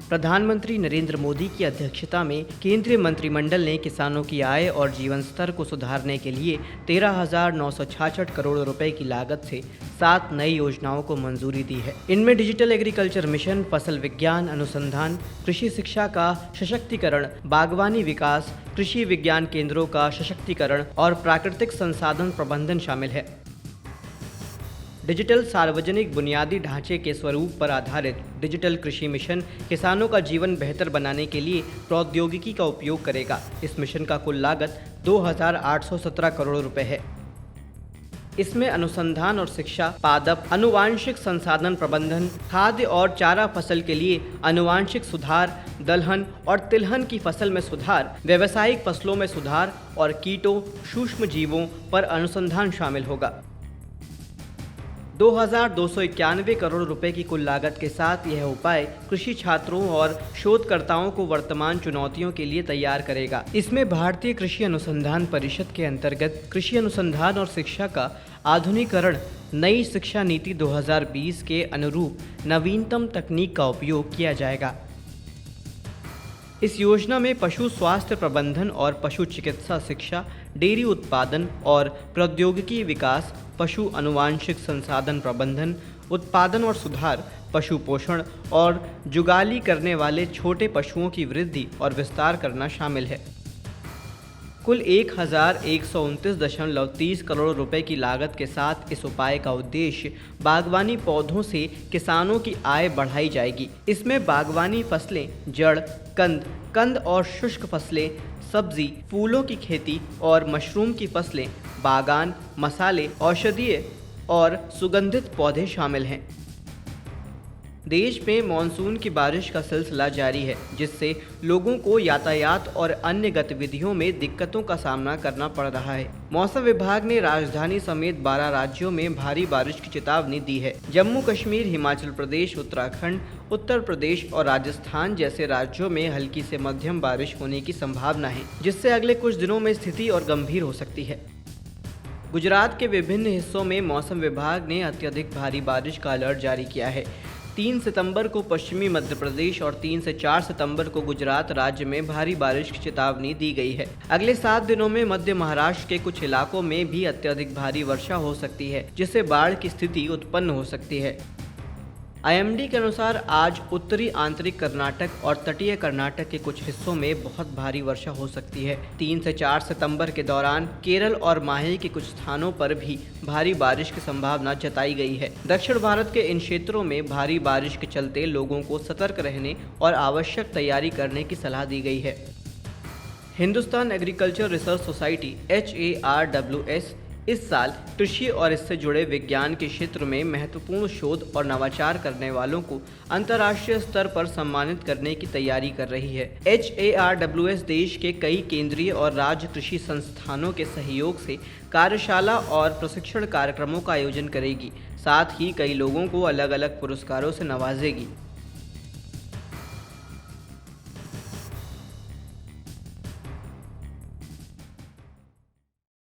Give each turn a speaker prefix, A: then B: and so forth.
A: प्रधानमंत्री नरेंद्र मोदी की अध्यक्षता में केंद्रीय मंत्रिमंडल ने किसानों की आय और जीवन स्तर को सुधारने के लिए 13,966 करोड़ रुपए की लागत से 7 नई योजनाओं को मंजूरी दी है। इनमें डिजिटल एग्रीकल्चर मिशन, फसल विज्ञान अनुसंधान, कृषि शिक्षा का सशक्तिकरण, बागवानी विकास, कृषि विज्ञान केंद्रों का सशक्तिकरण और प्राकृतिक संसाधन प्रबंधन शामिल है। डिजिटल सार्वजनिक बुनियादी ढांचे के स्वरूप पर आधारित डिजिटल कृषि मिशन किसानों का जीवन बेहतर बनाने के लिए प्रौद्योगिकी का उपयोग करेगा। इस मिशन का कुल लागत 2,817 करोड़ रुपए है। इसमें अनुसंधान और शिक्षा, पादप, आनुवांशिक संसाधन प्रबंधन, खाद्य और चारा फसल के लिए आनुवांशिक सुधार, दलहन और तिलहन की फसल में सुधार, व्यावसायिक फसलों में सुधार और कीटों, सूक्ष्म जीवों पर अनुसंधान शामिल होगा। 2,291 करोड़ रुपए की कुल लागत के साथ यह उपाय कृषि छात्रों और शोधकर्ताओं को वर्तमान चुनौतियों के लिए तैयार करेगा। इसमें भारतीय कृषि अनुसंधान परिषद के अंतर्गत कृषि अनुसंधान और शिक्षा का आधुनिकीकरण, नई शिक्षा नीति 2020 के अनुरूप नवीनतम तकनीक का उपयोग किया जाएगा। इस योजना में पशु स्वास्थ्य प्रबंधन और पशु चिकित्सा शिक्षा, डेयरी उत्पादन और प्रौद्योगिकी विकास, पशु आनुवांशिक संसाधन प्रबंधन, उत्पादन और सुधार, पशु पोषण और जुगाली करने वाले छोटे पशुओं की वृद्धि और विस्तार करना शामिल है। कुल 1,129.30 करोड़ रुपए की लागत के साथ इस उपाय का उद्देश्य बागवानी पौधों से किसानों की आय बढ़ाई जाएगी। इसमें बागवानी फसलें, जड़, कंद और शुष्क फसलें, सब्जी, फूलों की खेती और मशरूम की फसलें, बागान, मसाले, औषधीय और सुगंधित पौधे शामिल हैं। देश में मानसून की बारिश का सिलसिला जारी है, जिससे लोगों को यातायात और अन्य गतिविधियों में दिक्कतों का सामना करना पड़ रहा है। मौसम विभाग ने राजधानी समेत 12 राज्यों में भारी बारिश की चेतावनी दी है। जम्मू कश्मीर, हिमाचल प्रदेश, उत्तराखंड, उत्तर प्रदेश और राजस्थान जैसे राज्यों में हल्की से मध्यम बारिश होने की संभावना है, जिससे अगले कुछ दिनों में स्थिति और गंभीर हो सकती है। गुजरात के विभिन्न हिस्सों में मौसम विभाग ने अत्यधिक भारी बारिश का अलर्ट जारी किया है। 3 सितंबर को पश्चिमी मध्य प्रदेश और 3 से 4 सितंबर को गुजरात राज्य में भारी बारिश की चेतावनी दी गई है। अगले 7 दिनों में मध्य महाराष्ट्र के कुछ इलाकों में भी अत्यधिक भारी वर्षा हो सकती है, जिससे बाढ़ की स्थिति उत्पन्न हो सकती है। IMD के अनुसार आज उत्तरी आंतरिक कर्नाटक और तटीय कर्नाटक के कुछ हिस्सों में बहुत भारी वर्षा हो सकती है। 3 से 4 सितंबर के दौरान केरल और माहे के कुछ स्थानों पर भी भारी बारिश की संभावना जताई गई है। दक्षिण भारत के इन क्षेत्रों में भारी बारिश के चलते लोगों को सतर्क रहने और आवश्यक तैयारी करने की सलाह दी गई है। Hindustan agriculture research society HARWS इस साल कृषि और इससे जुड़े विज्ञान के क्षेत्र में महत्वपूर्ण शोध और नवाचार करने वालों को अंतर्राष्ट्रीय स्तर पर सम्मानित करने की तैयारी कर रही है। HARWS देश के कई केंद्रीय और राज्य कृषि संस्थानों के सहयोग से कार्यशाला और प्रशिक्षण कार्यक्रमों का आयोजन करेगी, साथ ही कई लोगों को अलग अलग पुरस्कारों से नवाजेगी।